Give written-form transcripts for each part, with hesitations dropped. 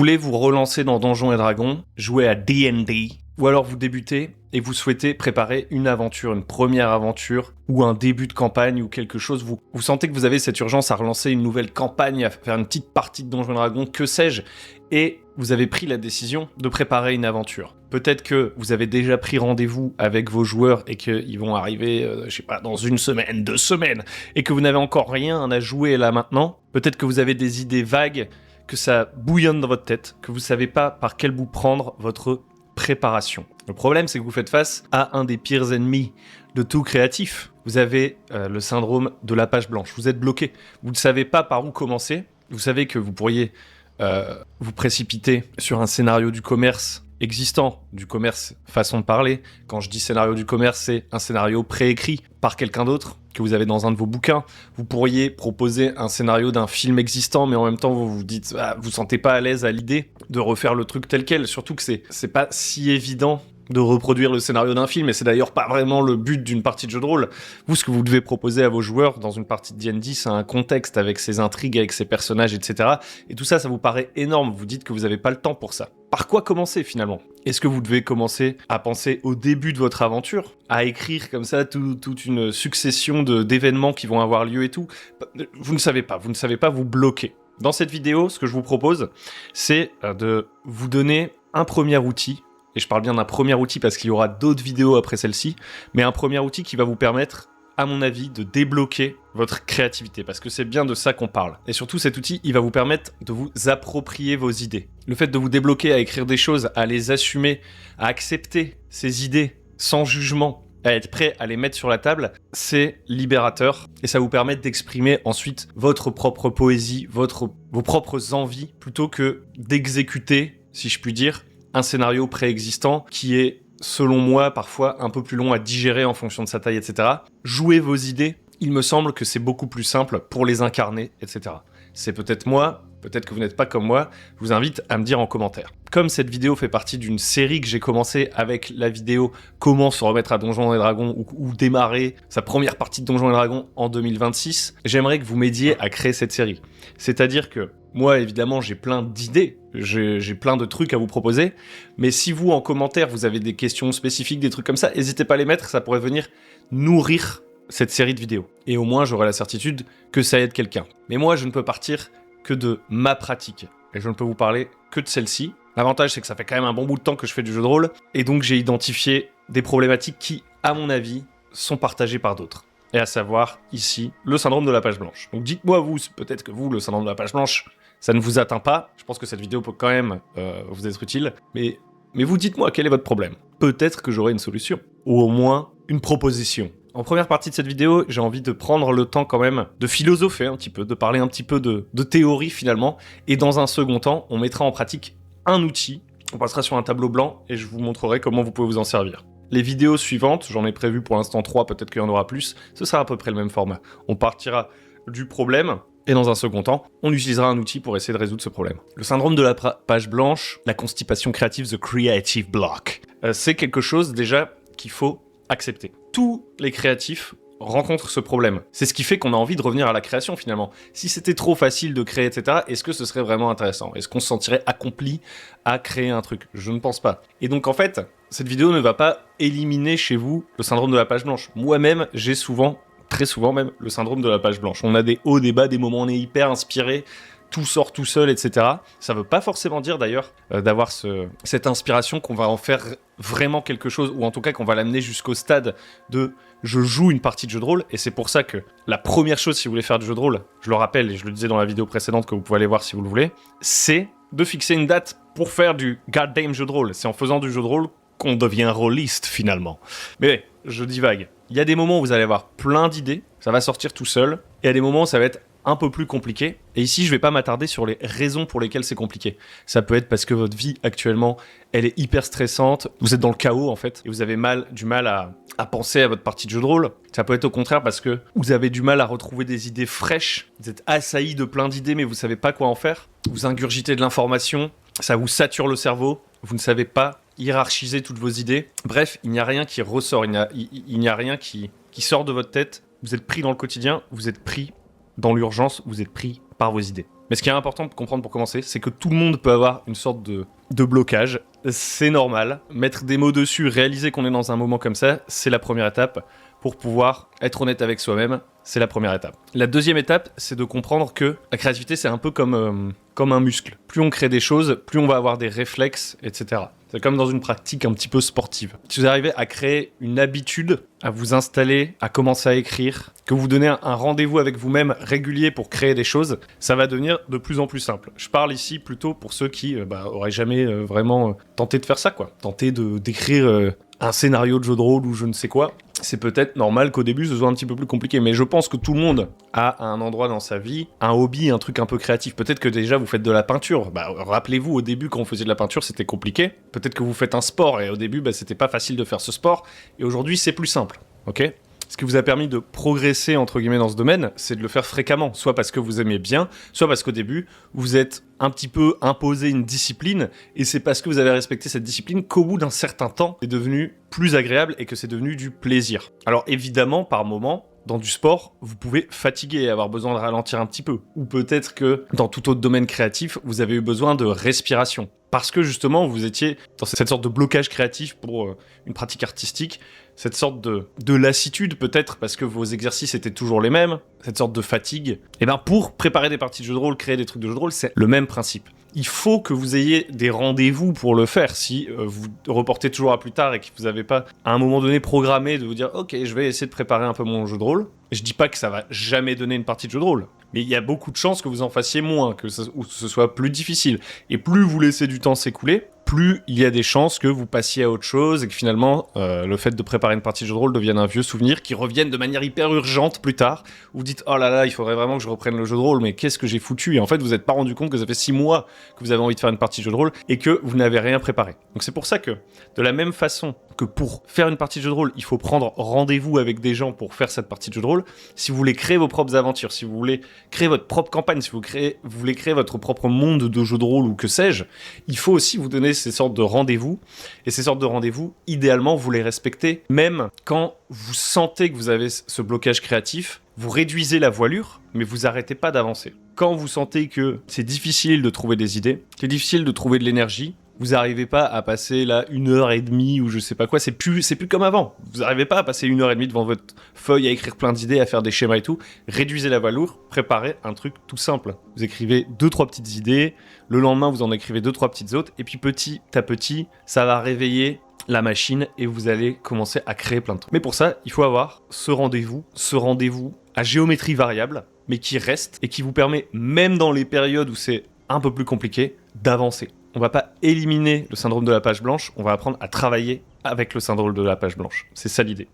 voulez vous relancer dans Donjons et Dragons, jouer à D&D, ou alors vous débutez et vous souhaitez préparer une aventure, une première aventure, ou un début de campagne, ou quelque chose, vous sentez que vous avez cette urgence à relancer une nouvelle campagne, à faire une petite partie de Donjons et Dragons, que sais-je, et vous avez pris la décision de préparer une aventure. Peut-être que vous avez déjà pris rendez-vous avec vos joueurs et qu'ils vont arriver, je sais pas, dans 1 semaine, 2 semaines, et que vous n'avez encore rien à jouer là maintenant. Peut-être que vous avez des idées vagues, que ça bouillonne dans votre tête, que vous savez pas par quel bout prendre votre préparation. Le problème, c'est que vous faites face à un des pires ennemis de tout créatif. Vous avez le syndrome de la page blanche. Vous êtes bloqué. Vous ne savez pas par où commencer. Vous savez que vous pourriez vous précipiter sur un scénario du commerce existant, du commerce façon de parler. Quand je dis scénario du commerce, c'est un scénario préécrit par quelqu'un d'autre que vous avez dans un de vos bouquins. Vous pourriez proposer un scénario d'un film existant, mais en même temps vous vous dites, vous sentez pas à l'aise à l'idée de refaire le truc tel quel, surtout que c'est pas si évident de reproduire le scénario d'un film, et c'est d'ailleurs pas vraiment le but d'une partie de jeu de rôle. Vous, ce que vous devez proposer à vos joueurs dans une partie de D&D, c'est un contexte avec ses intrigues, avec ses personnages, etc. Et tout ça, ça vous paraît énorme. Vous dites que vous avez pas le temps pour ça. Par quoi commencer finalement ? Est-ce que vous devez commencer à penser au début de votre aventure, à écrire comme ça toute une succession d'événements qui vont avoir lieu et tout ? Vous ne savez pas, vous bloquez. Dans cette vidéo, ce que je vous propose, c'est de vous donner un premier outil. Et je parle bien d'un premier outil parce qu'il y aura d'autres vidéos après celle-ci, mais un premier outil qui va vous permettre, à mon avis, de débloquer votre créativité, parce que c'est bien de ça qu'on parle. Et surtout, cet outil, il va vous permettre de vous approprier vos idées. Le fait de vous débloquer à écrire des choses, à les assumer, à accepter ces idées sans jugement, à être prêt à les mettre sur la table, c'est libérateur, et ça vous permet d'exprimer ensuite votre propre poésie, vos propres envies, plutôt que d'exécuter, si je puis dire, un scénario préexistant qui est, selon moi, parfois un peu plus long à digérer en fonction de sa taille, etc. Jouez vos idées, il me semble que c'est beaucoup plus simple pour les incarner, etc. C'est peut-être moi, peut-être que vous n'êtes pas comme moi, je vous invite à me dire en commentaire. Comme cette vidéo fait partie d'une série que j'ai commencé avec la vidéo « Comment se remettre à Donjons et Dragons » ou démarrer sa première partie de Donjons et Dragons en 2026, j'aimerais que vous m'aidiez à créer cette série. C'est-à-dire que moi, évidemment, j'ai plein d'idées, j'ai plein de trucs à vous proposer, mais si vous, en commentaire, vous avez des questions spécifiques, des trucs comme ça, n'hésitez pas à les mettre, ça pourrait venir nourrir cette série de vidéos. Et au moins, j'aurai la certitude que ça aide quelqu'un. Mais moi, je ne peux partir que de ma pratique, et je ne peux vous parler que de celle-ci. L'avantage, c'est que ça fait quand même un bon bout de temps que je fais du jeu de rôle, et donc j'ai identifié des problématiques qui, à mon avis, sont partagées par d'autres. Et à savoir, ici, le syndrome de la page blanche. Donc dites-moi vous, peut-être que vous, le syndrome de la page blanche, ça ne vous atteint pas. Je pense que cette vidéo peut quand même vous être utile. Mais vous dites-moi, quel est votre problème ? Peut-être que j'aurai une solution. Ou au moins, une proposition. En première partie de cette vidéo, j'ai envie de prendre le temps quand même de philosopher un petit peu, de parler un petit peu de théorie finalement. Et dans un second temps, on mettra en pratique un outil. On passera sur un tableau blanc et je vous montrerai comment vous pouvez vous en servir. Les vidéos suivantes, j'en ai prévu pour l'instant 3, peut-être qu'il y en aura plus, ce sera à peu près le même format. On partira du problème, et dans un second temps, on utilisera un outil pour essayer de résoudre ce problème. Le syndrome de la page blanche, la constipation créative, the creative block, c'est quelque chose déjà qu'il faut accepter. Tous les créatifs rencontrent ce problème. C'est ce qui fait qu'on a envie de revenir à la création finalement. Si c'était trop facile de créer, etc., est-ce que ce serait vraiment intéressant ? Est-ce qu'on se sentirait accompli à créer un truc ? Je ne pense pas. Et donc en fait, cette vidéo ne va pas éliminer chez vous le syndrome de la page blanche. Moi-même, j'ai souvent, très souvent même, le syndrome de la page blanche. On a des hauts, des bas, des moments où on est hyper inspiré, tout sort tout seul, etc. Ça veut pas forcément dire d'ailleurs d'avoir cette inspiration qu'on va en faire vraiment quelque chose, ou en tout cas qu'on va l'amener jusqu'au stade de je joue une partie de jeu de rôle, et c'est pour ça que la première chose si vous voulez faire du jeu de rôle, je le rappelle et je le disais dans la vidéo précédente que vous pouvez aller voir si vous le voulez, c'est de fixer une date pour faire du goddamn jeu de rôle. C'est en faisant du jeu de rôle qu'on devient rôliste finalement. Mais je divague. Il y a des moments où vous allez avoir plein d'idées, ça va sortir tout seul, et il y a des moments où ça va être un peu plus compliqué. Et ici, je vais pas m'attarder sur les raisons pour lesquelles c'est compliqué. Ça peut être parce que votre vie actuellement, elle est hyper stressante, vous êtes dans le chaos en fait, et vous avez du mal à penser à votre partie de jeu de rôle. Ça peut être au contraire parce que vous avez du mal à retrouver des idées fraîches, vous êtes assailli de plein d'idées mais vous savez pas quoi en faire. Vous ingurgitez de l'information, ça vous sature le cerveau, vous ne savez pas hiérarchiser toutes vos idées. Bref, il n'y a rien qui ressort, il n'y a rien qui sort de votre tête. Vous êtes pris dans le quotidien, vous êtes pris dans l'urgence, vous êtes pris par vos idées. Mais ce qui est important de comprendre pour commencer, c'est que tout le monde peut avoir une sorte de blocage. C'est normal. Mettre des mots dessus, réaliser qu'on est dans un moment comme ça, c'est la première étape. Pour pouvoir être honnête avec soi-même, c'est la première étape. La deuxième étape, c'est de comprendre que la créativité, c'est un peu comme un muscle. Plus on crée des choses, plus on va avoir des réflexes, etc. C'est comme dans une pratique un petit peu sportive. Si vous arrivez à créer une habitude, à vous installer, à commencer à écrire, que vous donnez un rendez-vous avec vous-même régulier pour créer des choses, ça va devenir de plus en plus simple. Je parle ici plutôt pour ceux qui auraient jamais vraiment tenté de faire ça, quoi. Tenter d'écrire un scénario de jeu de rôle ou je ne sais quoi. C'est peut-être normal qu'au début ce soit un petit peu plus compliqué, mais je pense que tout le monde a un endroit dans sa vie, un hobby, un truc un peu créatif. Peut-être que déjà vous faites de la peinture. Rappelez-vous, au début quand on faisait de la peinture c'était compliqué. Peut-être que vous faites un sport et au début c'était pas facile de faire ce sport. Et aujourd'hui c'est plus simple, ok ? Ce qui vous a permis de progresser entre guillemets dans ce domaine, c'est de le faire fréquemment, soit parce que vous aimez bien, soit parce qu'au début vous êtes un petit peu imposé une discipline, et c'est parce que vous avez respecté cette discipline qu'au bout d'un certain temps, c'est devenu plus agréable et que c'est devenu du plaisir. Alors évidemment, par moment, dans du sport, vous pouvez fatiguer et avoir besoin de ralentir un petit peu. Ou peut-être que dans tout autre domaine créatif, vous avez eu besoin de respiration. Parce que justement, vous étiez dans cette sorte de blocage créatif pour une pratique artistique, cette sorte de lassitude peut-être, parce que vos exercices étaient toujours les mêmes, cette sorte de fatigue. Et bien pour préparer des parties de jeux de rôle, créer des trucs de jeux de rôle, c'est le même principe. Il faut que vous ayez des rendez-vous pour le faire. Si vous reportez toujours à plus tard et que vous n'avez pas à un moment donné programmé de vous dire « Ok, je vais essayer de préparer un peu mon jeu de rôle », je dis pas que ça va jamais donner une partie de jeu de rôle, mais il y a beaucoup de chances que vous en fassiez moins, ou que ce soit plus difficile. Et plus vous laissez du temps s'écouler, plus il y a des chances que vous passiez à autre chose et que finalement, le fait de préparer une partie de jeu de rôle devienne un vieux souvenir qui revienne de manière hyper urgente plus tard. Vous dites « Oh là là, il faudrait vraiment que je reprenne le jeu de rôle, mais qu'est-ce que j'ai foutu ?» Et en fait, vous n'êtes pas rendu compte que ça fait 6 mois que vous avez envie de faire une partie de jeu de rôle et que vous n'avez rien préparé. Donc c'est pour ça que, de la même façon que pour faire une partie de jeu de rôle, il faut prendre rendez-vous avec des gens pour faire cette partie de jeu de rôle, si vous voulez créer vos propres aventures, si vous voulez créer votre propre campagne, si vous voulez créer votre propre monde de jeu de rôle ou que sais-je, il faut aussi vous donner ces sortes de rendez-vous. Et ces sortes de rendez-vous, idéalement, vous les respectez, même quand vous sentez que vous avez ce blocage créatif, vous réduisez la voilure, mais vous arrêtez pas d'avancer. Quand vous sentez que c'est difficile de trouver des idées, c'est difficile de trouver de l'énergie, vous n'arrivez pas à passer là 1h30 ou je sais pas quoi, c'est plus comme avant. Vous n'arrivez pas à passer 1h30 devant votre feuille à écrire plein d'idées, à faire des schémas et tout. Réduisez la voilure, préparez un truc tout simple. Vous écrivez 2-3 petites idées, le lendemain vous en écrivez 2-3 petites autres, et puis petit à petit, ça va réveiller la machine et vous allez commencer à créer plein de trucs. Mais pour ça, il faut avoir ce rendez-vous à géométrie variable, mais qui reste et qui vous permet, même dans les périodes où c'est un peu plus compliqué, d'avancer. On va pas éliminer le syndrome de la page blanche, on va apprendre à travailler avec le syndrome de la page blanche. C'est ça l'idée.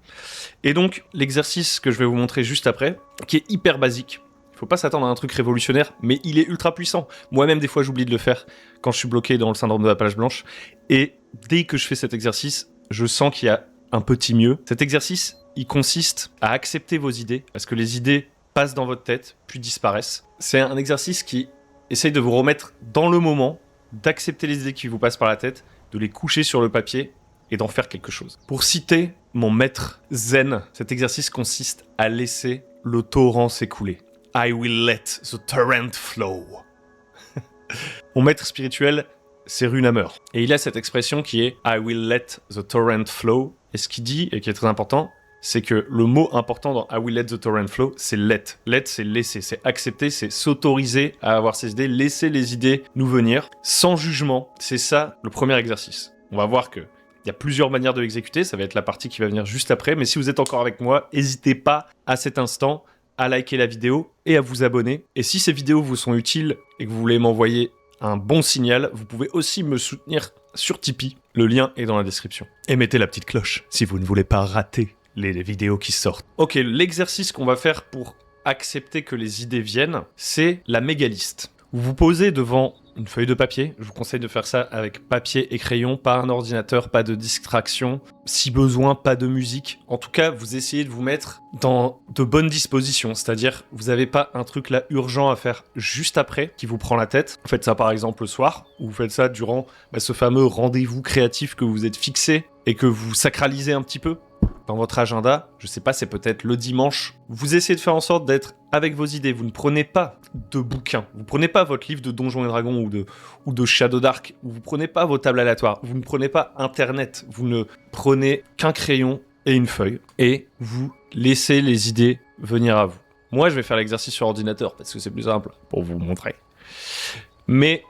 Et donc, l'exercice que je vais vous montrer juste après, qui est hyper basique, il faut pas s'attendre à un truc révolutionnaire, mais il est ultra puissant. Moi-même, des fois, j'oublie de le faire quand je suis bloqué dans le syndrome de la page blanche. Et dès que je fais cet exercice, je sens qu'il y a un petit mieux. Cet exercice, il consiste à accepter vos idées, parce que les idées passent dans votre tête, puis disparaissent. C'est un exercice qui essaye de vous remettre dans le moment, d'accepter les idées qui vous passent par la tête, de les coucher sur le papier et d'en faire quelque chose. Pour citer mon maître zen, cet exercice consiste à laisser le torrent s'écouler. I will let the torrent flow. Mon maître spirituel, c'est Runamer. Et il a cette expression qui est I will let the torrent flow. Et ce qu'il dit, et qui est très important, c'est que le mot important dans I will let the torrent flow, c'est let. Let, c'est laisser, c'est accepter, c'est s'autoriser à avoir ses idées, laisser les idées nous venir, sans jugement. C'est ça le premier exercice. On va voir que il y a plusieurs manières de l'exécuter, ça va être la partie qui va venir juste après, mais si vous êtes encore avec moi, n'hésitez pas à cet instant à liker la vidéo et à vous abonner. Et si ces vidéos vous sont utiles et que vous voulez m'envoyer un bon signal, vous pouvez aussi me soutenir sur Tipeee. Le lien est dans la description. Et mettez la petite cloche si vous ne voulez pas rater les vidéos qui sortent. Ok, l'exercice qu'on va faire pour accepter que les idées viennent, c'est la mégaliste. Vous vous posez devant une feuille de papier. Je vous conseille de faire ça avec papier et crayon, pas un ordinateur, pas de distraction. Si besoin, pas de musique. En tout cas, vous essayez de vous mettre dans de bonnes dispositions. C'est-à-dire, vous n'avez pas un truc là urgent à faire juste après qui vous prend la tête. Vous faites ça par exemple le soir, ou vous faites ça durant ce fameux rendez-vous créatif que vous êtes fixé et que vous sacralisez un petit peu dans votre agenda. Je sais pas, c'est peut-être le dimanche. Vous essayez de faire en sorte d'être avec vos idées. Vous ne prenez pas de bouquins. Vous ne prenez pas votre livre de Donjons et Dragons ou de Shadow Dark. Vous ne prenez pas vos tables aléatoires. Vous ne prenez pas Internet. Vous ne prenez qu'un crayon et une feuille. Et vous laissez les idées venir à vous. Moi, je vais faire l'exercice sur ordinateur parce que c'est plus simple pour vous montrer. Mais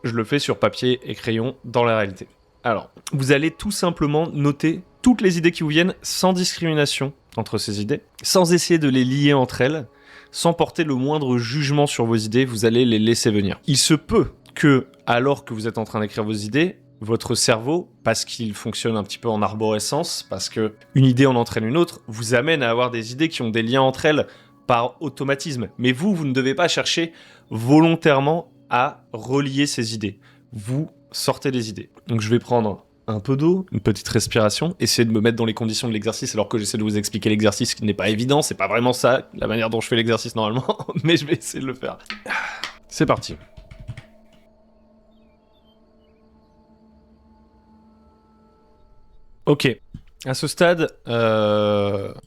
je le fais sur papier et crayon dans la réalité. Alors, vous allez tout simplement noter toutes les idées qui vous viennent sans discrimination entre ces idées, sans essayer de les lier entre elles, sans porter le moindre jugement sur vos idées, vous allez les laisser venir. Il se peut que, alors que vous êtes en train d'écrire vos idées, votre cerveau, parce qu'il fonctionne un petit peu en arborescence, parce que une idée en entraîne une autre, vous amène à avoir des idées qui ont des liens entre elles par automatisme. Mais vous ne devez pas chercher volontairement à relier ces idées. Vous sortez les idées. Donc je vais prendre un peu d'eau, une petite respiration, essayer de me mettre dans les conditions de l'exercice alors que j'essaie de vous expliquer l'exercice qui n'est pas évident, c'est pas vraiment ça la manière dont je fais l'exercice normalement, mais je vais essayer de le faire. C'est parti. Ok, à ce stade,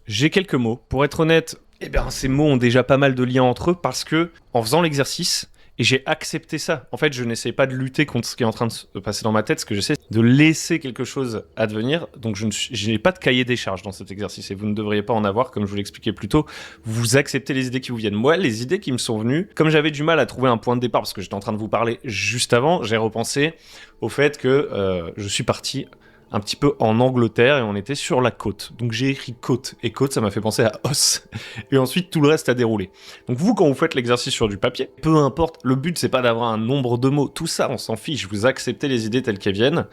j'ai quelques mots. Pour être honnête, ces mots ont déjà pas mal de liens entre eux parce que, en faisant l'exercice, et j'ai accepté ça. En fait, je n'essaie pas de lutter contre ce qui est en train de se passer dans ma tête. Ce que j'essaie, c'est de laisser quelque chose advenir. Donc, je n'ai pas de cahier des charges dans cet exercice et vous ne devriez pas en avoir, comme je vous l'expliquais plus tôt. Vous acceptez les idées qui vous viennent. Moi, les idées qui me sont venues, comme j'avais du mal à trouver un point de départ parce que j'étais en train de vous parler juste avant, j'ai repensé au fait que je suis parti un petit peu en Angleterre et on était sur la côte. Donc j'ai écrit côte, et côte ça m'a fait penser à os. Et ensuite tout le reste a déroulé. Donc vous quand vous faites l'exercice sur du papier, peu importe, le but c'est pas d'avoir un nombre de mots, tout ça on s'en fiche, vous acceptez les idées telles qu'elles viennent,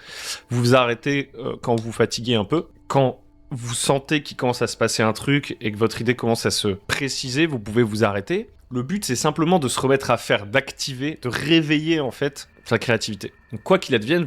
vous vous arrêtez quand vous fatiguez un peu, quand vous sentez qu'il commence à se passer un truc et que votre idée commence à se préciser, vous pouvez vous arrêter. Le but, c'est simplement de se remettre à faire, d'activer, de réveiller en fait sa créativité. Donc, quoi qu'il advienne,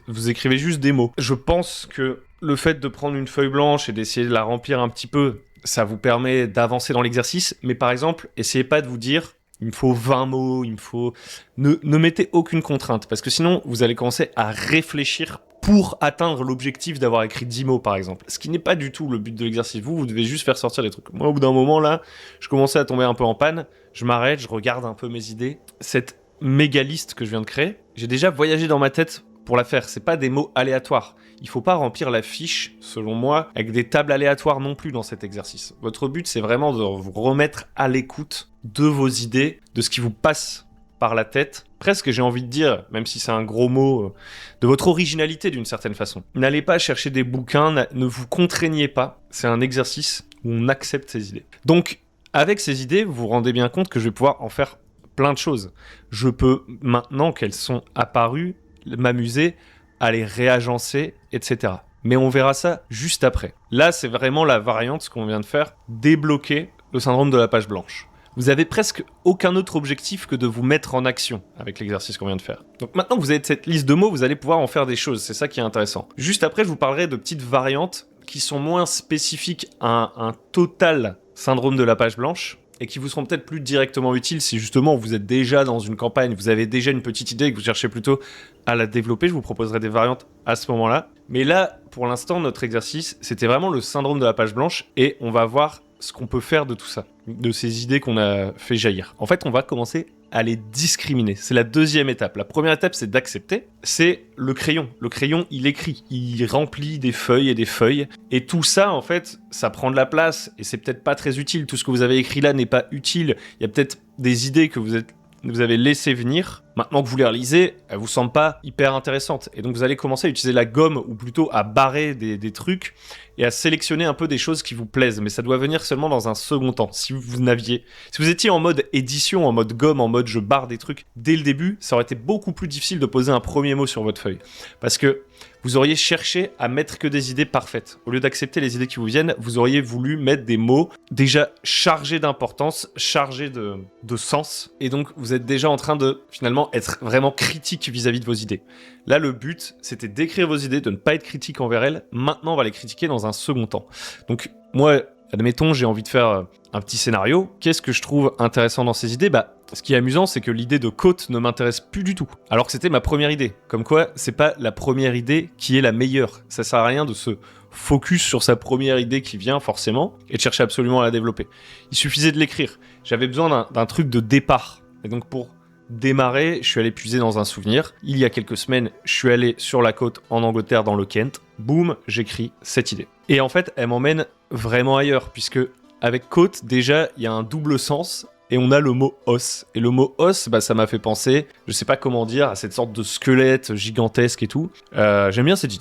vous écrivez juste des mots. Je pense que le fait de prendre une feuille blanche et d'essayer de la remplir un petit peu, ça vous permet d'avancer dans l'exercice. Mais par exemple, essayez pas de vous dire il me faut 20 mots, il me faut... Ne mettez aucune contrainte, parce que sinon, vous allez commencer à réfléchir pour atteindre l'objectif d'avoir écrit 10 mots, par exemple. Ce qui n'est pas du tout le but de l'exercice. Vous devez juste faire sortir des trucs. Moi, au bout d'un moment, là, je commençais à tomber un peu en panne. Je m'arrête, je regarde un peu mes idées. Cette méga liste que je viens de créer, j'ai déjà voyagé dans ma tête pour la faire. C'est pas des mots aléatoires. Il faut pas remplir la fiche, selon moi, avec des tables aléatoires non plus dans cet exercice. Votre but, c'est vraiment de vous remettre à l'écoute de vos idées, de ce qui vous passe par la tête, presque j'ai envie de dire, même si c'est un gros mot, de votre originalité d'une certaine façon. N'allez pas chercher des bouquins, ne vous contraignez pas, c'est un exercice où on accepte ses idées. Donc, avec ces idées, vous vous rendez bien compte que je vais pouvoir en faire plein de choses. Je peux, maintenant qu'elles sont apparues, m'amuser à les réagencer, etc. Mais on verra ça juste après. Là, c'est vraiment la variante, ce qu'on vient de faire, débloquer le syndrome de la page blanche. Vous avez presque aucun autre objectif que de vous mettre en action avec l'exercice qu'on vient de faire. Donc maintenant que vous avez cette liste de mots, vous allez pouvoir en faire des choses, c'est ça qui est intéressant. Juste après, je vous parlerai de petites variantes qui sont moins spécifiques à un total syndrome de la page blanche et qui vous seront peut-être plus directement utiles si justement vous êtes déjà dans une campagne, vous avez déjà une petite idée et que vous cherchez plutôt à la développer. Je vous proposerai des variantes à ce moment-là. Mais là, pour l'instant, notre exercice, c'était vraiment le syndrome de la page blanche et on va voir ce qu'on peut faire de tout ça, de ces idées qu'on a fait jaillir. En fait, on va commencer à les discriminer. C'est la deuxième étape. La première étape, c'est d'accepter. C'est le crayon. Le crayon, il écrit. Il remplit des feuilles et des feuilles. Et tout ça, en fait, ça prend de la place. Et c'est peut-être pas très utile. Tout ce que vous avez écrit là n'est pas utile. Il y a peut-être des idées que vous avez laissées venir. Maintenant que vous les relisez, elles vous semblent pas hyper intéressantes. Et donc, vous allez commencer à utiliser la gomme, ou plutôt à barrer des trucs, et à sélectionner un peu des choses qui vous plaisent. Mais ça doit venir seulement dans un second temps. Si vous étiez en mode édition, en mode gomme, en mode je barre des trucs, dès le début, ça aurait été beaucoup plus difficile de poser un premier mot sur votre feuille. Parce que vous auriez cherché à mettre que des idées parfaites. Au lieu d'accepter les idées qui vous viennent, vous auriez voulu mettre des mots déjà chargés d'importance, chargés de sens. Et donc, vous êtes déjà en train de, finalement, être vraiment critique vis-à-vis de vos idées. Là, le but, c'était d'écrire vos idées, de ne pas être critique envers elles. Maintenant, on va les critiquer dans un second temps. Donc, moi, admettons, j'ai envie de faire un petit scénario. Qu'est-ce que je trouve intéressant dans ces idées ? Ce qui est amusant, c'est que l'idée de côte ne m'intéresse plus du tout. Alors que c'était ma première idée. Comme quoi, c'est pas la première idée qui est la meilleure. Ça sert à rien de se focus sur sa première idée qui vient forcément et de chercher absolument à la développer. Il suffisait de l'écrire. J'avais besoin d'un truc de départ. Et donc pour démarrer, je suis allé puiser dans un souvenir. Il y a quelques semaines, je suis allé sur la côte en Angleterre dans le Kent. Boum, j'écris cette idée. Et en fait, elle m'emmène vraiment ailleurs puisque avec côte, déjà, il y a un double sens. Et on a le mot os. Et le mot os, ça m'a fait penser, je sais pas comment dire, à cette sorte de squelette gigantesque et tout. J'aime bien cette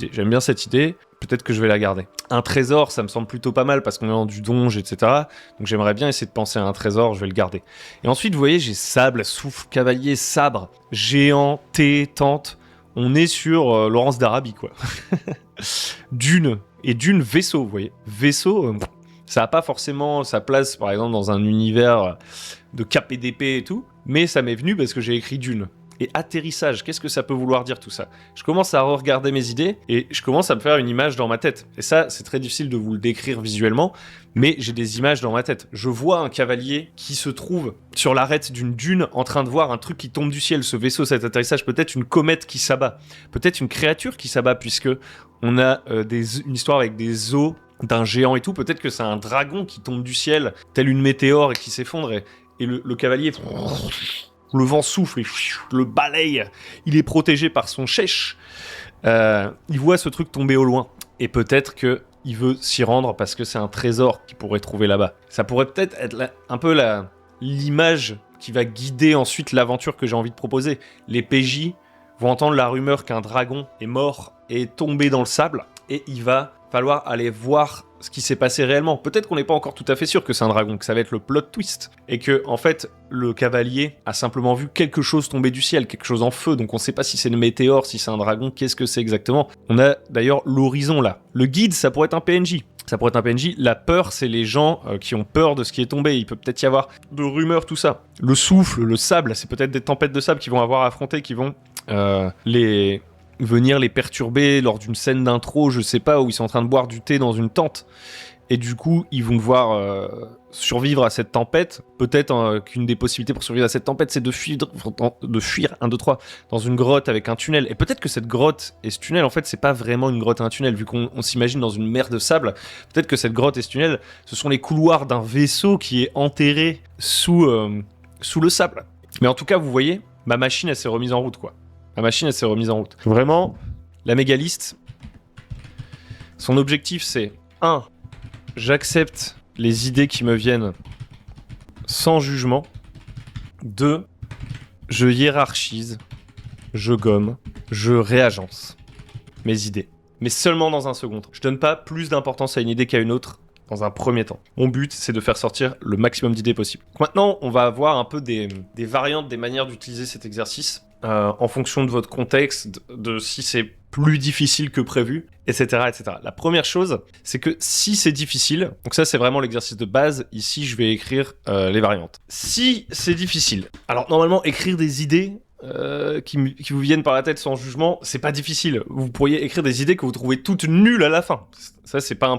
idée. Peut-être que je vais la garder. Un trésor, ça me semble plutôt pas mal parce qu'on est dans du donge, etc. Donc j'aimerais bien essayer de penser à un trésor, je vais le garder. Et ensuite, vous voyez, j'ai sable, souffle, cavalier, sabre, géant, thé, tente. On est sur Laurence d'Arabie, quoi. Dune. Et dune, vaisseau, vous voyez. Vaisseau... ça n'a pas forcément sa place, par exemple, dans un univers de cap et d'épée et tout, mais ça m'est venu parce que j'ai écrit Dune. Et atterrissage, qu'est-ce que ça peut vouloir dire tout ça ? Je commence à regarder mes idées et je commence à me faire une image dans ma tête. Et ça, c'est très difficile de vous le décrire visuellement, mais j'ai des images dans ma tête. Je vois un cavalier qui se trouve sur l'arête d'une dune en train de voir un truc qui tombe du ciel. Ce vaisseau, cet atterrissage, peut-être une comète qui s'abat, peut-être une créature qui s'abat, puisque on a une histoire avec des os d'un géant et tout, peut-être que c'est un dragon qui tombe du ciel, tel une météore et qui s'effondre, et le cavalier, le vent souffle et le balaye, il est protégé par son chèche, il voit ce truc tomber au loin, et peut-être que il veut s'y rendre parce que c'est un trésor qu'il pourrait trouver là-bas. Ça pourrait peut-être être un peu l'image qui va guider ensuite l'aventure que j'ai envie de proposer. Les PJ vont entendre la rumeur qu'un dragon est mort et est tombé dans le sable, et il va falloir aller voir ce qui s'est passé réellement. Peut-être qu'on n'est pas encore tout à fait sûr que c'est un dragon, que ça va être le plot twist, et que, en fait, le cavalier a simplement vu quelque chose tomber du ciel, quelque chose en feu, donc on ne sait pas si c'est une météore, si c'est un dragon, qu'est-ce que c'est exactement. On a d'ailleurs l'horizon là. Le guide, ça pourrait être un PNJ. La peur, c'est les gens qui ont peur de ce qui est tombé. Il peut peut-être y avoir de rumeurs, tout ça. Le souffle, le sable, c'est peut-être des tempêtes de sable qui vont avoir affronté, qui vont venir les perturber lors d'une scène d'intro, je sais pas, où ils sont en train de boire du thé dans une tente. Et du coup, ils vont devoir survivre à cette tempête. Peut-être qu'une des possibilités pour survivre à cette tempête, c'est de fuir 1, 2, 3, dans une grotte avec un tunnel. Et peut-être que cette grotte et ce tunnel, en fait, c'est pas vraiment une grotte et un tunnel, vu qu'on s'imagine dans une mer de sable. Peut-être que cette grotte et ce tunnel, ce sont les couloirs d'un vaisseau qui est enterré sous le sable. Mais en tout cas, vous voyez, ma machine, elle s'est remise en route, quoi. Vraiment, la mégaliste, son objectif, c'est 1. J'accepte les idées qui me viennent sans jugement. 2. Je hiérarchise, je gomme, je réagence mes idées. Mais seulement dans un second temps. Je donne pas plus d'importance à une idée qu'à une autre dans un premier temps. Mon but, c'est de faire sortir le maximum d'idées possible. Maintenant, on va avoir un peu des variantes, des manières d'utiliser cet exercice. En fonction de votre contexte, de si c'est plus difficile que prévu, etc., etc. La première chose, c'est que si c'est difficile, donc ça c'est vraiment l'exercice de base, ici je vais écrire les variantes. Si c'est difficile, alors normalement écrire des idées qui vous viennent par la tête sans jugement, c'est pas difficile. Vous pourriez écrire des idées que vous trouvez toutes nulles à la fin. Ça, c'est pas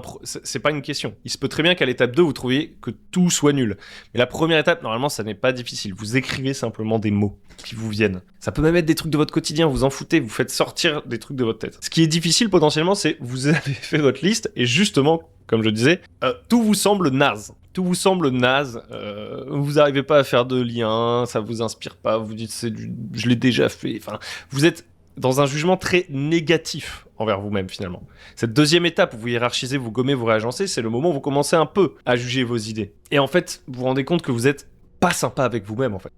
une question. Il se peut très bien qu'à l'étape 2, vous trouviez que tout soit nul. Mais la première étape, normalement, ça n'est pas difficile. Vous écrivez simplement des mots qui vous viennent. Ça peut même être des trucs de votre quotidien, vous en foutez, vous faites sortir des trucs de votre tête. Ce qui est difficile potentiellement, c'est vous avez fait votre liste et justement, comme je disais, tout vous semble naze. Vous n'arrivez pas à faire de lien, ça vous inspire pas, vous dites je l'ai déjà fait. Enfin, vous êtes dans un jugement très négatif envers vous-même finalement. Cette deuxième étape où vous hiérarchisez, vous gommez, vous réagencez, c'est le moment où vous commencez un peu à juger vos idées. Et en fait, vous vous rendez compte que vous êtes pas sympa avec vous-même en fait.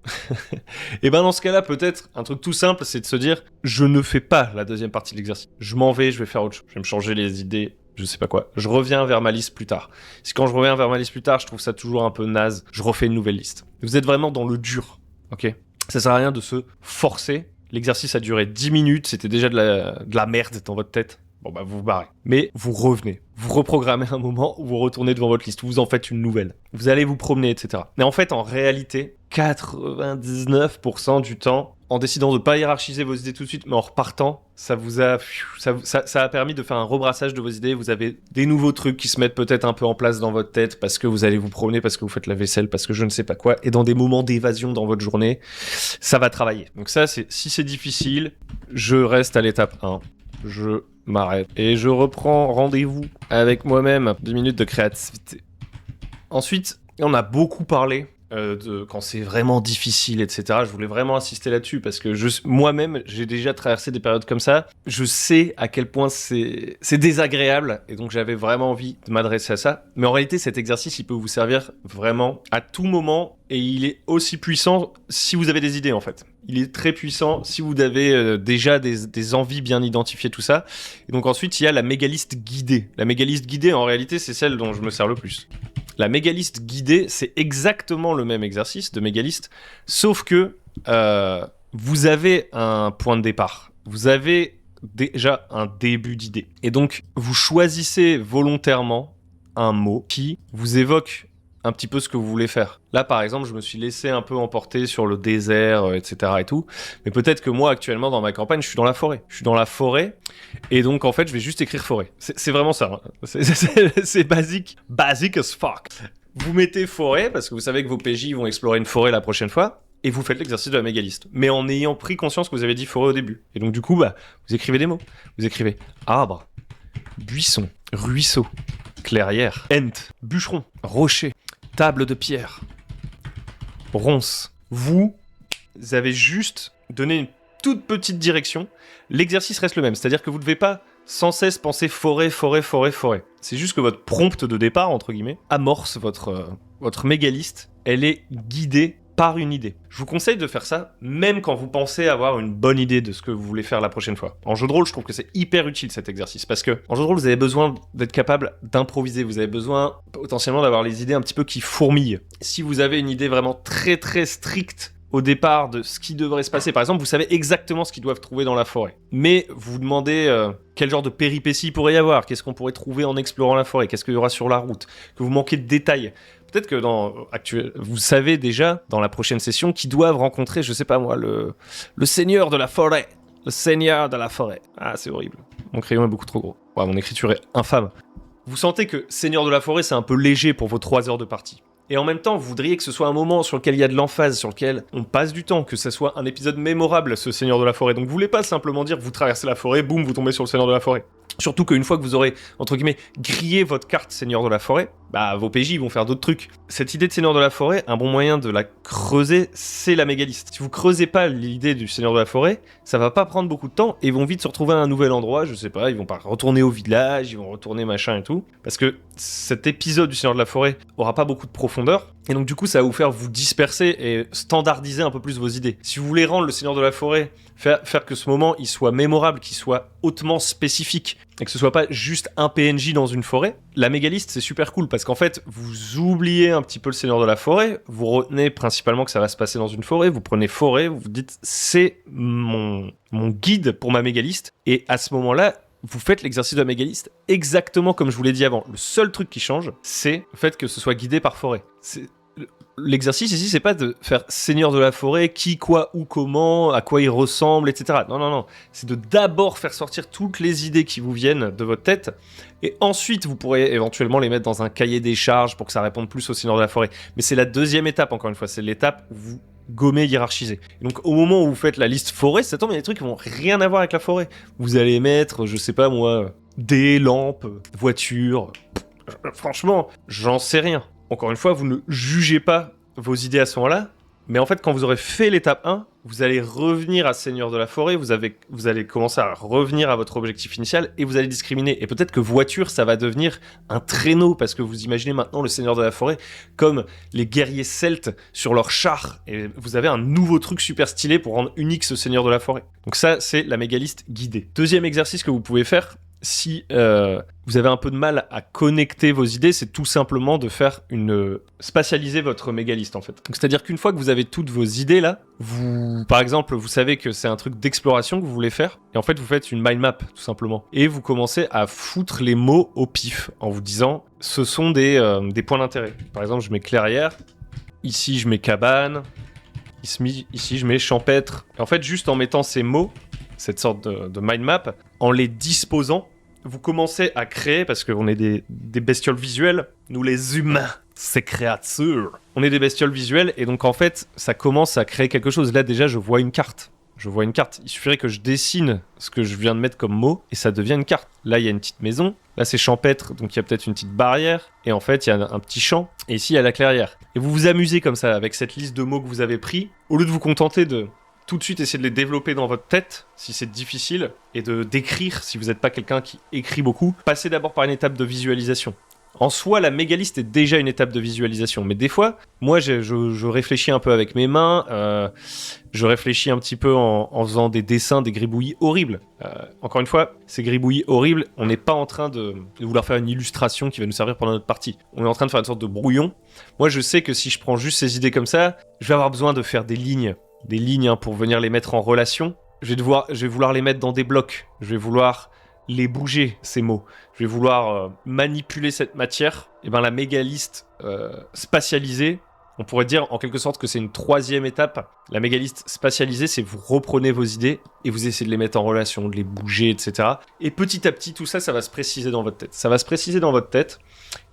Et ben dans ce cas-là, peut-être un truc tout simple, c'est de se dire je ne fais pas la deuxième partie de l'exercice. Je m'en vais, je vais faire autre chose. Je vais me changer les idées. Je sais pas quoi. Je reviens vers ma liste plus tard. Si quand je reviens vers ma liste plus tard, je trouve ça toujours un peu naze, je refais une nouvelle liste. Vous êtes vraiment dans le dur, ok ? Ça sert à rien de se forcer. L'exercice a duré 10 minutes, c'était déjà de la merde dans votre tête. Bon bah vous vous barrez. Mais vous revenez. Vous reprogrammez un moment, vous retournez devant votre liste, vous en faites une nouvelle. Vous allez vous promener, etc. Mais en fait, en réalité, 99% du temps, en décidant de pas hiérarchiser vos idées tout de suite, mais en repartant, ça a permis de faire un rebrassage de vos idées. Vous avez des nouveaux trucs qui se mettent peut-être un peu en place dans votre tête parce que vous allez vous promener, parce que vous faites la vaisselle, parce que je ne sais pas quoi. Et dans des moments d'évasion dans votre journée, ça va travailler. Donc ça, si c'est difficile, je reste à l'étape 1. Je m'arrête et je reprends rendez-vous avec moi-même. 10 minutes de créativité. Ensuite, on a beaucoup parlé de quand c'est vraiment difficile, etc. Je voulais vraiment insister là-dessus parce que moi-même, j'ai déjà traversé des périodes comme ça. Je sais à quel point c'est désagréable et donc j'avais vraiment envie de m'adresser à ça. Mais en réalité, cet exercice, il peut vous servir vraiment à tout moment et il est aussi puissant si vous avez des idées en fait. Il est très puissant si vous avez déjà des envies bien identifiées, tout ça. Et donc ensuite, il y a la mégaliste guidée. La mégaliste guidée, en réalité, c'est celle dont je me sers le plus. La mégaliste guidée, c'est exactement le même exercice de mégaliste, sauf que vous avez un point de départ. Vous avez déjà un début d'idée. Et donc, vous choisissez volontairement un mot qui vous évoque un petit peu ce que vous voulez faire. Là, par exemple, je me suis laissé un peu emporter sur le désert, etc. et tout. Mais peut-être que moi, actuellement, dans ma campagne, je suis dans la forêt. Je suis dans la forêt, et donc, en fait, je vais juste écrire forêt. C'est vraiment ça. Hein. C'est basique. Basic as fuck. Vous mettez forêt, parce que vous savez que vos PJ vont explorer une forêt la prochaine fois, et vous faites l'exercice de la mégaliste. Mais en ayant pris conscience que vous avez dit forêt au début. Et donc, du coup, vous écrivez des mots. Vous écrivez arbre, buisson, ruisseau, clairière, ent, bûcheron, rocher, table de pierre, ronce. Vous avez juste donné une toute petite direction. L'exercice reste le même. C'est-à-dire que vous ne devez pas sans cesse penser forêt, forêt, forêt, forêt. C'est juste que votre prompt de départ, entre guillemets, amorce votre mégaliste. Elle est guidée par une idée. Je vous conseille de faire ça même quand vous pensez avoir une bonne idée de ce que vous voulez faire la prochaine fois. En jeu de rôle, je trouve que c'est hyper utile cet exercice parce que en jeu de rôle, vous avez besoin d'être capable d'improviser. Vous avez besoin potentiellement d'avoir les idées un petit peu qui fourmillent. Si vous avez une idée vraiment très très stricte au départ de ce qui devrait se passer, par exemple, vous savez exactement ce qu'ils doivent trouver dans la forêt. Mais vous vous demandez quel genre de péripéties il pourrait y avoir, qu'est-ce qu'on pourrait trouver en explorant la forêt, qu'est-ce qu'il y aura sur la route, que vous manquez de détails. Peut-être que vous savez déjà, dans la prochaine session, qu'ils doivent rencontrer, je sais pas moi, le seigneur de la forêt. Le seigneur de la forêt. Ah, c'est horrible. Mon crayon est beaucoup trop gros. Ouais, mon écriture est infâme. Vous sentez que seigneur de la forêt, c'est un peu léger pour vos 3 heures de partie. Et en même temps, vous voudriez que ce soit un moment sur lequel il y a de l'emphase, sur lequel on passe du temps, que ça soit un épisode mémorable, ce seigneur de la forêt. Donc vous voulez pas simplement dire, vous traversez la forêt, boum, vous tombez sur le seigneur de la forêt. Surtout qu'une fois que vous aurez, entre guillemets, grillé votre carte Seigneur de la Forêt, vos PJ vont faire d'autres trucs. Cette idée de Seigneur de la Forêt, un bon moyen de la creuser, c'est la mégaliste. Si vous creusez pas l'idée du Seigneur de la Forêt, ça va pas prendre beaucoup de temps et ils vont vite se retrouver à un nouvel endroit, je sais pas, ils vont pas retourner au village, ils vont retourner machin et tout. Parce que cet épisode du Seigneur de la Forêt aura pas beaucoup de profondeur. Et donc du coup, ça va vous faire vous disperser et standardiser un peu plus vos idées. Si vous voulez rendre le Seigneur de la Forêt, faire que ce moment il soit mémorable, qu'il soit hautement spécifique, et que ce soit pas juste un PNJ dans une forêt, la mégaliste c'est super cool parce qu'en fait vous oubliez un petit peu le Seigneur de la Forêt, vous retenez principalement que ça va se passer dans une forêt, vous prenez forêt, vous vous dites c'est mon guide pour ma mégaliste, et à ce moment-là, vous faites l'exercice de la mégaliste exactement comme je vous l'ai dit avant. Le seul truc qui change, c'est le fait que ce soit guidé par forêt. L'exercice ici, c'est pas de faire Seigneur de la Forêt, qui, quoi, où, comment, à quoi il ressemble, etc. Non. C'est de d'abord faire sortir toutes les idées qui vous viennent de votre tête, et ensuite vous pourrez éventuellement les mettre dans un cahier des charges pour que ça réponde plus au Seigneur de la Forêt. Mais c'est la deuxième étape, encore une fois. C'est l'étape où vous gommez, hiérarchisez. Et donc au moment où vous faites la liste forêt, ça tombe, il y a des trucs qui vont rien avoir avec la forêt. Vous allez mettre, je sais pas moi, des lampes, voitures. Franchement, j'en sais rien. Encore une fois, vous ne jugez pas vos idées à ce moment-là, mais en fait, quand vous aurez fait l'étape 1, vous allez revenir à Seigneur de la Forêt, vous allez commencer à revenir à votre objectif initial, et vous allez discriminer. Et peut-être que voiture, ça va devenir un traîneau, parce que vous imaginez maintenant le Seigneur de la Forêt comme les guerriers celtes sur leur char, et vous avez un nouveau truc super stylé pour rendre unique ce Seigneur de la Forêt. Donc ça, c'est la mégaliste guidée. Deuxième exercice que vous pouvez faire, si vous avez un peu de mal à connecter vos idées, c'est tout simplement de faire spatialiser votre mégaliste en fait. Donc, c'est-à-dire qu'une fois que vous avez toutes vos idées là, par exemple, vous savez que c'est un truc d'exploration que vous voulez faire, et en fait vous faites une mind map tout simplement. Et vous commencez à foutre les mots au pif en vous disant ce sont des points d'intérêt. Par exemple, je mets clairière, ici je mets cabane, Ici, je mets champêtre. Et en fait, juste en mettant ces mots, cette sorte de mind map, en les disposant, vous commencez à créer, parce qu'on est des bestioles visuelles, nous les humains, ces créatures. On est des bestioles visuelles, et donc en fait, ça commence à créer quelque chose. Là, déjà, je vois une carte. Il suffirait que je dessine ce que je viens de mettre comme mot, et ça devient une carte. Là, il y a une petite maison. Là, c'est champêtre, donc il y a peut-être une petite barrière. Et en fait, il y a un petit champ. Et ici, il y a la clairière. Et vous vous amusez comme ça, avec cette liste de mots que vous avez pris. Au lieu de vous contenter de tout de suite essayer de les développer dans votre tête, si c'est difficile, et de d'écrire, si vous n'êtes pas quelqu'un qui écrit beaucoup, passez d'abord par une étape de visualisation. En soi, la mégaliste est déjà une étape de visualisation. Mais des fois, moi, je réfléchis un peu avec mes mains. Je réfléchis un petit peu en faisant des dessins, des gribouillis horribles. Encore une fois, ces gribouillis horribles, on n'est pas en train de vouloir faire une illustration qui va nous servir pendant notre partie. On est en train de faire une sorte de brouillon. Moi, je sais que si je prends juste ces idées comme ça, je vais avoir besoin de faire des lignes pour venir les mettre en relation. Je vais vouloir les mettre dans des blocs. Je vais vouloir les bouger, ces mots. Je vais vouloir manipuler cette matière. Et ben la mégaliste spatialisée, on pourrait dire en quelque sorte que c'est une troisième étape. La mégaliste spatialisée, c'est vous reprenez vos idées et vous essayez de les mettre en relation, de les bouger, etc. Et petit à petit, tout ça, ça va se préciser dans votre tête.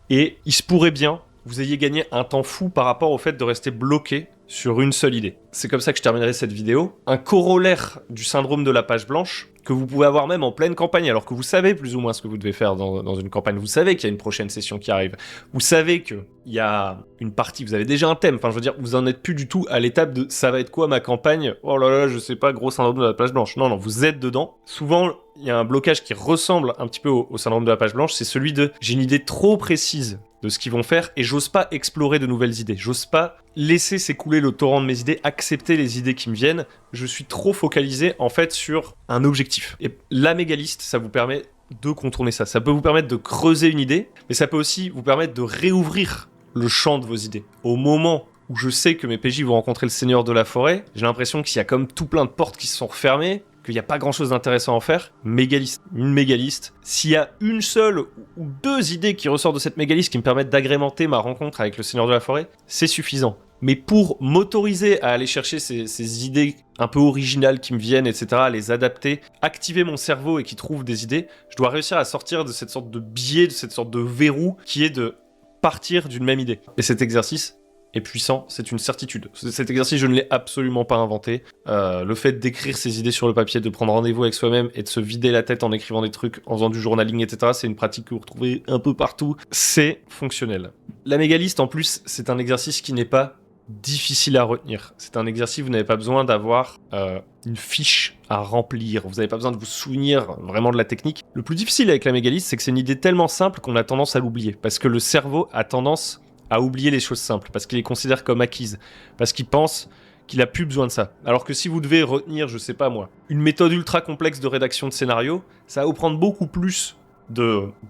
Et il se pourrait bien vous ayez gagné un temps fou par rapport au fait de rester bloqué sur une seule idée. C'est comme ça que je terminerai cette vidéo. Un corollaire du syndrome de la page blanche, que vous pouvez avoir même en pleine campagne, alors que vous savez plus ou moins ce que vous devez faire dans une campagne. Vous savez qu'il y a une prochaine session qui arrive. Vous savez qu'il y a une partie, vous avez déjà un thème. Enfin, je veux dire, vous en êtes plus du tout à l'étape de « ça va être quoi ma campagne ?» Oh là là, je sais pas, gros syndrome de la page blanche. Non, vous êtes dedans. Souvent, il y a un blocage qui ressemble un petit peu au syndrome de la page blanche, c'est celui de « j'ai une idée trop précise » de ce qu'ils vont faire et j'ose pas explorer de nouvelles idées. J'ose pas laisser s'écouler le torrent de mes idées, accepter les idées qui me viennent. Je suis trop focalisé en fait sur un objectif. Et la mégaliste, ça vous permet de contourner ça. Ça peut vous permettre de creuser une idée, mais ça peut aussi vous permettre de réouvrir le champ de vos idées. Au moment où je sais que mes PJ vont rencontrer le Seigneur de la Forêt, j'ai l'impression qu'il y a comme tout plein de portes qui se sont refermées, qu'il n'y a pas grand-chose d'intéressant à en faire. Une mégaliste. S'il y a une seule ou deux idées qui ressortent de cette mégaliste qui me permettent d'agrémenter ma rencontre avec le Seigneur de la Forêt, c'est suffisant. Mais pour m'autoriser à aller chercher ces idées un peu originales qui me viennent, etc., à les adapter, activer mon cerveau et qui trouve des idées, je dois réussir à sortir de cette sorte de biais, de cette sorte de verrou qui est de partir d'une même idée. Et cet exercice est puissant, c'est une certitude. Cet exercice, je ne l'ai absolument pas inventé. Le fait d'écrire ses idées sur le papier, de prendre rendez-vous avec soi-même et de se vider la tête en écrivant des trucs, en faisant du journaling, etc., c'est une pratique que vous retrouvez un peu partout. C'est fonctionnel. La mégaliste, en plus, c'est un exercice qui n'est pas difficile à retenir. C'est un exercice, vous n'avez pas besoin d'avoir une fiche à remplir. Vous n'avez pas besoin de vous souvenir vraiment de la technique. Le plus difficile avec la mégaliste, c'est que c'est une idée tellement simple qu'on a tendance à l'oublier. Parce que le cerveau a tendance à oublier les choses simples, parce qu'il les considère comme acquises, parce qu'il pense qu'il a plus besoin de ça. Alors que si vous devez retenir, je sais pas moi, une méthode ultra complexe de rédaction de scénario, ça va vous prendre beaucoup plus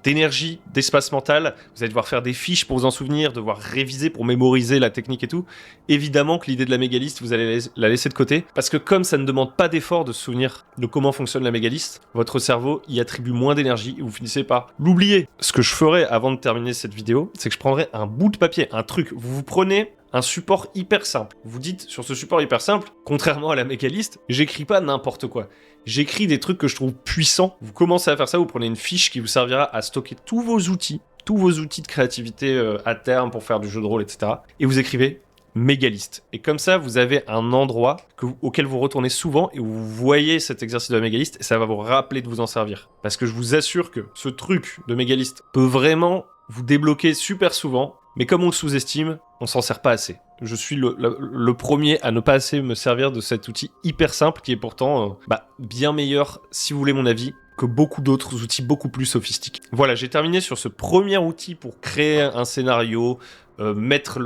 d'énergie, d'espace mental, vous allez devoir faire des fiches pour vous en souvenir, devoir réviser pour mémoriser la technique et tout. Évidemment que l'idée de la mégaliste, vous allez la laisser de côté, parce que comme ça ne demande pas d'effort de se souvenir de comment fonctionne la mégaliste, votre cerveau y attribue moins d'énergie et vous finissez par l'oublier. Ce que je ferai avant de terminer cette vidéo, c'est que je prendrai un bout de papier, un truc, vous prenez un support hyper simple. Vous dites, sur ce support hyper simple, contrairement à la mégaliste, j'écris pas n'importe quoi. J'écris des trucs que je trouve puissants. Vous commencez à faire ça, vous prenez une fiche qui vous servira à stocker tous vos outils de créativité à terme pour faire du jeu de rôle, etc. Et vous écrivez mégaliste. Et comme ça, vous avez un endroit auquel vous retournez souvent et où vous voyez cet exercice de la mégaliste et ça va vous rappeler de vous en servir. Parce que je vous assure que ce truc de mégaliste peut vraiment vous débloquer super souvent, mais comme on le sous-estime, on s'en sert pas assez. Je suis le premier à ne pas assez me servir de cet outil hyper simple qui est pourtant bien meilleur, si vous voulez mon avis, que beaucoup d'autres outils beaucoup plus sophistiqués. Voilà, j'ai terminé sur ce premier outil pour créer un scénario, mettre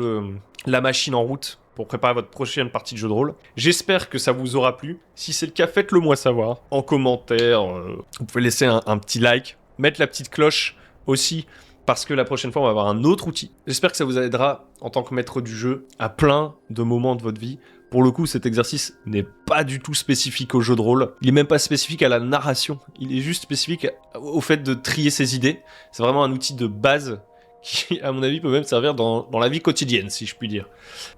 la machine en route pour préparer votre prochaine partie de jeu de rôle. J'espère que ça vous aura plu. Si c'est le cas, faites-le moi savoir. En commentaire, vous pouvez laisser un petit like, mettre la petite cloche aussi, parce que la prochaine fois, on va avoir un autre outil. J'espère que ça vous aidera en tant que maître du jeu à plein de moments de votre vie. Pour le coup, cet exercice n'est pas du tout spécifique au jeu de rôle. Il est même pas spécifique à la narration. Il est juste spécifique au fait de trier ses idées. C'est vraiment un outil de base qui, à mon avis, peut même servir dans la vie quotidienne, si je puis dire.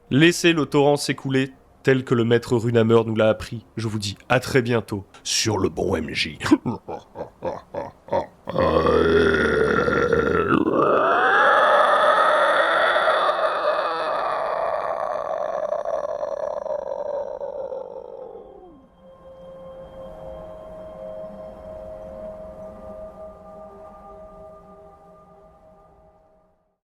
Laissez le torrent s'écouler tel que le maître Runhammer nous l'a appris. Je vous dis à très bientôt sur le bon MJ.